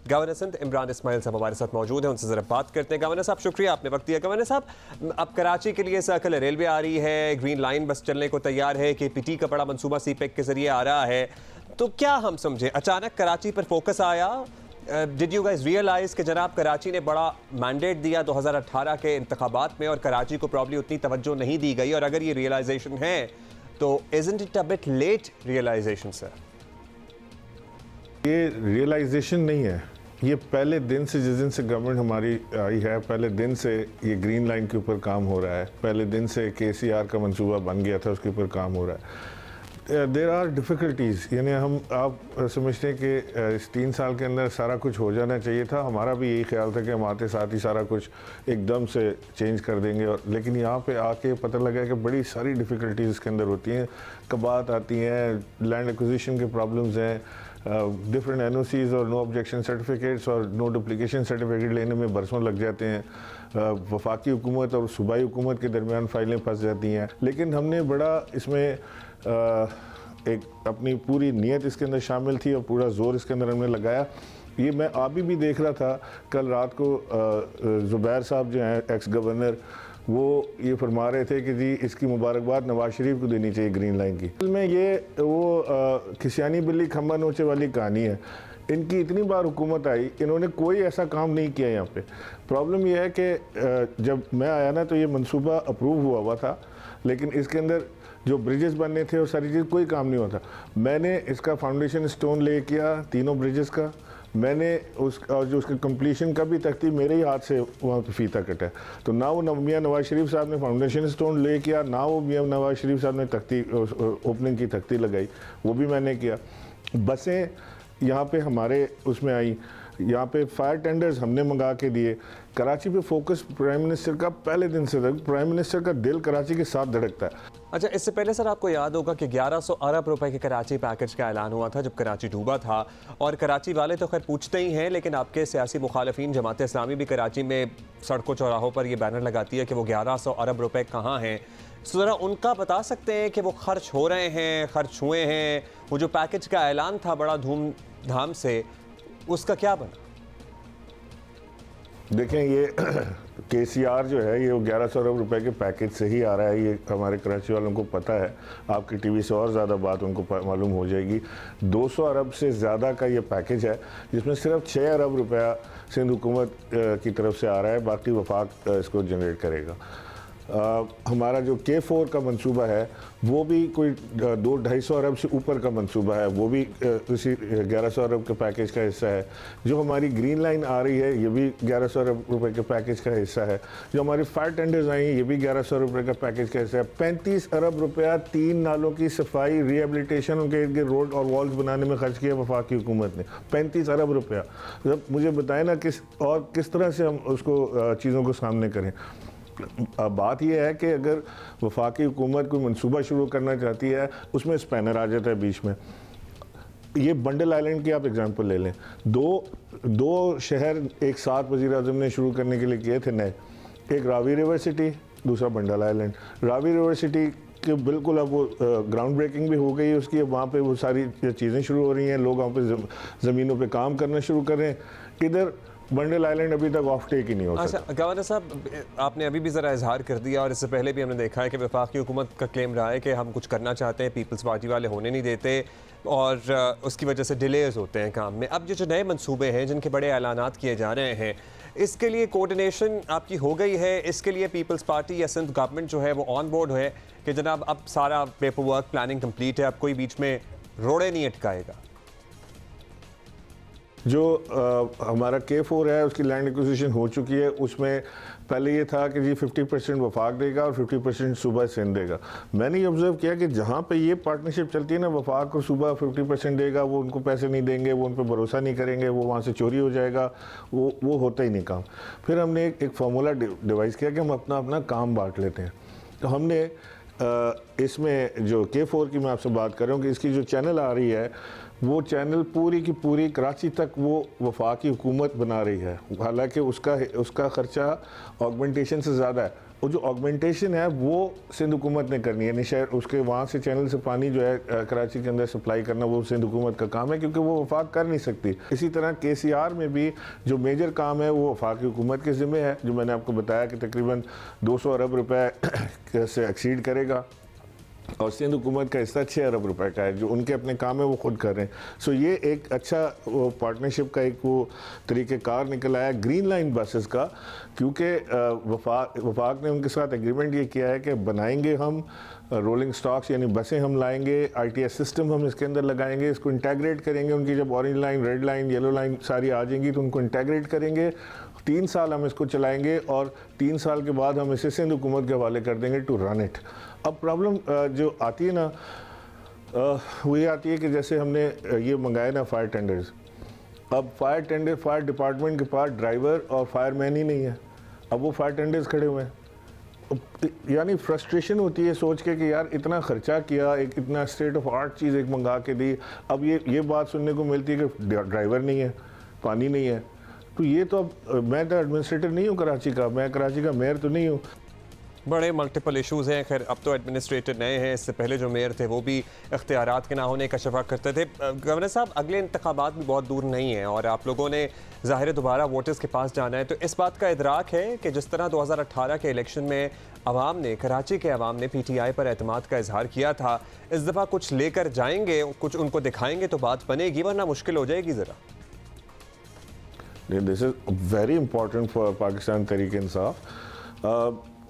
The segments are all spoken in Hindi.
गवर्नर सिंध इमरान इस्माइल साहब हमारे साथ मौजूद हैं, उनसे ज़रा बात करते हैं। गवर्नर साहब शुक्रिया, आपने वक्त दिया। गवर्नर साहब, अब कराची के लिए सर्कल रेलवे आ रही है, ग्रीन लाइन बस चलने को तैयार है, KPT का बड़ा मनसूबा CPEC के जरिए आ रहा है, तो क्या हम समझे अचानक कराची पर फोकस आया? डिड यू गाइज रियलाइज कि जनाब कराची ने बड़ा मैंडेट दिया 2018 के इंतखाबात में और कराची को प्रॉब्ली उतनी तवज्जो नहीं दी गई, और अगर ये रियलाइजेशन है तो isn't it a bit late realization sir? ये रियलाइजेशन नहीं है, ये पहले दिन से, जिस दिन से गवर्नमेंट हमारी आई है, पहले दिन से ये ग्रीन लाइन के ऊपर काम हो रहा है। पहले दिन से KCR का मंसूबा बन गया था, उसके ऊपर काम हो रहा है। देर आर डिफ़िकल्टीज़, यानी आप समझते हैं कि इस 3 साल के अंदर सारा कुछ हो जाना चाहिए था। हमारा भी यही ख्याल था कि हम आते साथ ही सारा कुछ एकदम से चेंज कर देंगे, और लेकिन यहाँ पे आके पता लगा कि बड़ी सारी डिफ़िकल्टीज़ इसके अंदर होती हैं, कबात आती हैं, लैंड एक्विजिशन के प्रॉब्लम्स हैं, डिफरेंट NOCs और नो ऑब्जेक्शन सर्टिफिकेट्स और नो डुप्लीकेशन सर्टिफिकेट लेने में बरसों लग जाते हैं। वफाकी हुकूमत और सूबाई हुकूमत के दरमियान फाइलें फंस जाती हैं। लेकिन हमने बड़ा इसमें एक अपनी पूरी नीयत इसके अंदर शामिल थी और पूरा जोर इसके अंदर हमने लगाया। ये मैं अभी भी देख रहा था, कल रात को ज़ुबैर साहब जो हैं एक्स गवर्नर, वो ये फरमा रहे थे कि जी इसकी मुबारकबाद नवाज शरीफ को देनी चाहिए ग्रीन लाइन की। में ये वो खिसियानी बिल्ली खम्बा नोचे वाली कहानी है। इनकी इतनी बार हुकूमत आई, इन्होंने कोई ऐसा काम नहीं किया यहाँ पे। प्रॉब्लम यह है कि जब मैं आया ना तो ये मंसूबा अप्रूव हुआ था, लेकिन इसके अंदर जो ब्रिजेस बनने थे और सारी चीज़ कोई काम नहीं होता। मैंने इसका फाउंडेशन स्टोन ले किया तीनों ब्रिजेस का, मैंने और जो उसके कंप्लीशन का भी तख्ती मेरे ही हाथ से वहाँ पे फीता कटा है। तो ना वो मियाँ नवाज शरीफ साहब ने फाउंडेशन स्टोन ले किया, ना वो मियाँ नवाज शरीफ साहब ने तख्ती ओपनिंग की तख्ती लगाई, वो भी मैंने किया। बसें यहाँ पे हमारे उसमें आई, यहाँ पे फायर टेंडर्स हमने मंगा के दिए। कराची पे फोकस प्राइम मिनिस्टर का पहले दिन से था, प्राइम मिनिस्टर का दिल कराची के साथ धड़कता है। अच्छा, इससे पहले सर आपको याद होगा कि 1100 अरब रुपए के कराची पैकेज का ऐलान हुआ था जब कराची डूबा था, और कराची वाले तो खैर पूछते ही हैं, लेकिन आपके सियासी मुखालफिन जमात इस्लामी भी कराची में सड़कों चौराहों पर ये बैनर लगाती है कि वो 1100 अरब रुपए कहाँ हैं। ज़रा उनका बता सकते हैं कि वो खर्च हो रहे हैं, खर्च हुए हैं? वो जो पैकेज का ऐलान था बड़ा धूमधाम से, उसका क्या बना? देखें, ये KCR जो है ये 1100 अरब रुपए के पैकेज से ही आ रहा है। ये हमारे कराची वालों को पता है, आपकी टीवी से और ज़्यादा बात उनको मालूम हो जाएगी। 200 अरब से ज़्यादा का ये पैकेज है, जिसमें सिर्फ 6 अरब रुपया सिंध हुकूमत की तरफ से आ रहा है, बाकी वफाक इसको जनरेट करेगा। हमारा जो K4 का मंसूबा है वो भी कोई 200-250 अरब से ऊपर का मंसूबा है, वो भी उसी 1100 अरब के पैकेज का हिस्सा है। जो हमारी ग्रीन लाइन आ रही है ये भी 1100 अरब रुपए के पैकेज का हिस्सा है। जो हमारी फायर टेंडर्स आई हैं ये भी 1100 रुपए का पैकेज का हिस्सा है। 35 अरब रुपया 3 नालों की सफाई, रिहेबिलिटेशन, उनके इर्द गिर्द रोड और वॉल्स बनाने में खर्च किया वफाकी हुकूमत ने। 35 अरब रुपया। जब मुझे बताएं ना किस तरह से हम उसको चीज़ों को सामने करें। बात यह है कि अगर वफाकी हुकूमत कोई मंसूबा शुरू करना चाहती है, उसमें स्पैनर आ जाता है बीच में। ये बंडल आइलैंड की आप एग्जांपल ले लें, दो शहर एक साथ वज़ीर आज़म ने शुरू करने के लिए किए थे नए, एक रावी रिवर सिटी, दूसरा bundle island. Ravi river city के बिल्कुल अब वो ग्राउंड ब्रेकिंग भी हो गई है उसकी, वहाँ पे वो सारी चीज़ें शुरू हो रही हैं, लोग वहाँ पे ज़मीनों पे काम करना शुरू कर रहे हैं। इधर बंडल आइलैंड अभी तक ऑफ टेक ही नहीं हो सका। अच्छा गवर्नर साहब, आपने अभी भी ज़रा इजहार कर दिया, और इससे पहले भी हमने देखा है कि वफाकी हुकूमत का क्लेम रहा है कि हम कुछ करना चाहते हैं, पीपल्स पार्टी वाले होने नहीं देते, और उसकी वजह से डिलेज होते हैं काम में। अब जो नए मंसूबे हैं जिनके बड़े ऐलानात किए जा रहे हैं, इसके लिए कोऑर्डिनेशन आपकी हो गई है? इसके लिए पीपल्स पार्टी या सिंध गवर्नमेंट जो है वो ऑन बोर्ड है कि जनाब अब सारा पेपर वर्क, प्लानिंग कंप्लीट है, अब कोई बीच में रोड़े नहीं अटकाएगा? जो हमारा K4 है उसकी लैंड एक्विजिशन हो चुकी है। उसमें पहले ये था कि जी 50% वफाक देगा और 50% सूबा सिंध देगा। मैंने ये ऑब्जर्व किया कि जहाँ पे ये पार्टनरशिप चलती है ना, वफाक और सूबा 50% देगा, वो उनको पैसे नहीं देंगे, वो उन पर भरोसा नहीं करेंगे, वो वहाँ से चोरी हो जाएगा, वो होता ही नहीं काम। फिर हमने एक फार्मूला डिवाइस किया कि हम अपना काम बांट लेते हैं। तो हमने इसमें जो K4 की मैं आपसे बात कर रहा हूँ कि इसकी जो चैनल आ रही है, वो चैनल पूरी की पूरी कराची तक वो वफाकी हुकूमत बना रही है। हालांकि उसका खर्चा ऑगमेंटेशन से ज़्यादा है। वो जो ऑगमेंटेशन है वो सिंध हुकूमत ने करनी है। शहर उसके वहाँ से चैनल से पानी जो है कराची के अंदर सप्लाई करना वो सिंध हुकूमत का काम है, क्योंकि वो वफाक कर नहीं सकती। इसी तरह KCR में भी जो मेजर काम है वो वफाकी हुकूमत के ज़िम्मे है, जो मैंने आपको बताया कि तकरीबन 200 अरब रुपए से एक्सीड करेगा, और सिंध हुकूमत का हिस्सा 6 अरब रुपए का है, जो उनके अपने काम है वो खुद कर रहे हैं। सो ये एक अच्छा पार्टनरशिप का एक वो तरीक़ेकार निकल आया ग्रीन लाइन बसेस का, क्योंकि वफाक ने उनके साथ एग्रीमेंट ये किया है कि बनाएंगे हम रोलिंग स्टॉक्स, यानी बसें हम लाएंगे, ITS सिस्टम हम इसके अंदर लगाएंगे, इसको इंटेग्रेट करेंगे। उनकी जब orange line, red line, yellow line सारी आ जाएंगी तो उनको इंटेग्रेट करेंगे। 3 साल हम इसको चलाएंगे और 3 साल के बाद हम इसे सिंध हुकूमत के हवाले कर देंगे टू रन इट। अब प्रॉब्लम जो आती है ना वो ये आती है कि जैसे हमने ये मंगाए ना फायर टेंडर्स, अब फायर डिपार्टमेंट के पास ड्राइवर और फायरमैन ही नहीं है। अब वो फायर टेंडर्स खड़े हुए हैं, यानी फ्रस्ट्रेशन होती है सोच के कि यार इतना खर्चा किया, एक इतना स्टेट ऑफ आर्ट चीज़ एक मंगा के दी, अब ये बात सुनने को मिलती है कि ड्राइवर नहीं है, पानी नहीं है। तो ये तो अब मैं तो एडमिनिस्ट्रेटर नहीं हूँ कराची का, मैं कराची का मेयर तो नहीं हूँ। बड़े मल्टीपल इशूज़ हैं। खैर अब तो एडमिनिस्ट्रेटर नए हैं, इससे पहले जो मेयर थे वो भी इख्तियारात के ना होने का शफा करते थे। गवर्नर साहब, अगले इंतखाबात भी बहुत दूर नहीं हैं और आप लोगों ने ज़ाहिर है दोबारा वोटर्स के पास जाना है, तो इस बात का इदराक है कि जिस तरह 2018 के इलेक्शन में आवाम ने, कराची के आवाम ने PTI पर एतमाद का इजहार किया था, इस दफ़ा कुछ लेकर जाएंगे, कुछ उनको दिखाएंगे तो बात बनेगी, वरना मुश्किल हो जाएगी ज़रा? This is very important for Pakistan Tehreek Insaf,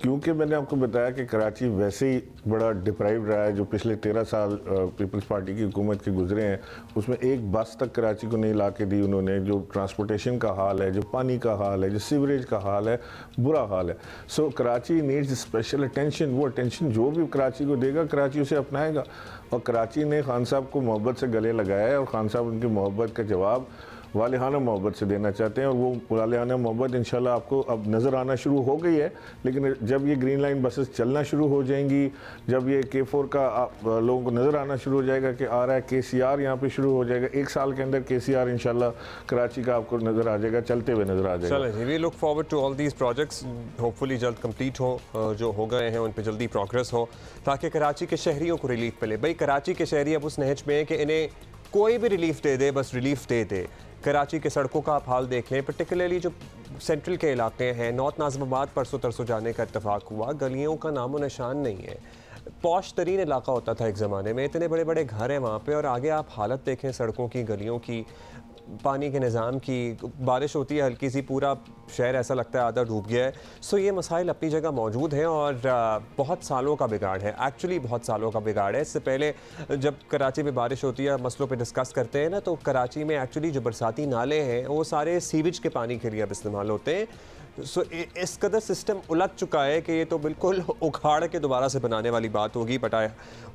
क्योंकि मैंने आपको बताया कि कराची वैसे ही बड़ा डिप्राइव रहा है। जो पिछले 13 साल पीपल्स पार्टी की हुकूमत के गुजरे हैं उसमें एक बस तक कराची को नहीं ला के दी उन्होंने। जो ट्रांसपोर्टेशन का हाल है, जो पानी का हाल है, जो सीवरेज का हाल है, बुरा हाल है। सो कराची नीड्स स्पेशल अटेंशन। वो अटेंशन जो भी कराची को देगा कराची उसे अपनाएगा, और कराची ने खान साहब को मोहब्बत से गले लगाया है और खान साहब उनकी मोहब्बत का जवाब वालिहाना मोहब्बत से देना चाहते हैं, और वो वालिहाना मोहब्बत इंशाल्लाह आपको अब नज़र आना शुरू हो गई है। लेकिन जब ये ग्रीन लाइन बसेस चलना शुरू हो जाएंगी, जब ये K4 का लोगों को नज़र आना शुरू हो जाएगा कि आ रहा है, KCR यहाँ पे शुरू हो जाएगा, 1 साल के अंदर KCR इंशाल्लाह कराची का आपको नज़र आ जाएगा, चलते हुए नज़र आ जाएगा। चलें, we look forward to all these projects, hopefully जल्द कंप्लीट हो, जो हो गए हैं उन पर जल्दी प्रोग्रेस हो, ताकि कराची के शहरियों को रिलीफ मिले। भाई कराची के शहरी अब उस नहज में है कि इन्हें कोई भी रिलीफ दे दे, बस रिलीफ दे दे। कराची के सड़कों का आप हाल देख लें, पर्टिकुलरली जो सेंट्रल के इलाके हैं, नॉर्थ नाज़िमाबाद परसों तरसों जाने का इत्तफाक हुआ, गलियों का नामो निशान नहीं है। पॉश तरीन इलाका होता था एक ज़माने में, इतने बड़े बड़े घर हैं वहाँ पे, और आगे आप हालत देखें सड़कों की, गलियों की, पानी के निज़ाम की। बारिश होती है हल्की सी, पूरा शहर ऐसा लगता है आधा डूब गया है। सो ये मसाइल अपनी जगह मौजूद हैं और बहुत सालों का बिगाड़ है, एक्चुअली बहुत सालों का बिगाड़ है। इससे पहले जब कराची में बारिश होती है, मसलों पे डिस्कस करते हैं ना, तो कराची में एक्चुअली जो बरसाती नाले हैं वो सारे सीवेज के पानी के लिए अब इस्तेमाल होते हैं। सो इस कदर सिस्टम उलझ चुका है कि ये तो बिल्कुल उखाड़ के दोबारा से बनाने वाली बात होगी। बट आई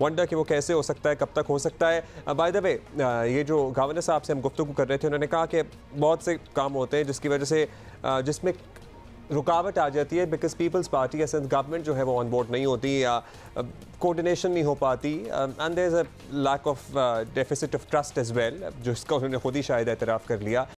वंडर कि वो कैसे हो सकता है, कब तक हो सकता है। बाय द वे, ये जो गवर्नर साहब से हम गुफ्तगू कर रहे थे, उन्होंने कहा कि बहुत से काम होते हैं जिसकी वजह से जिसमें रुकावट आ जाती है, बिकॉज पीपल्स पार्टी या सिंध गवर्नमेंट जो है वो ऑन बोर्ड नहीं होती, या कोऑर्डिनेशन नहीं हो पाती, and there is a lack of deficit of trust as well, जो इसका उन्होंने खुद ही शायद एतराफ़ कर लिया।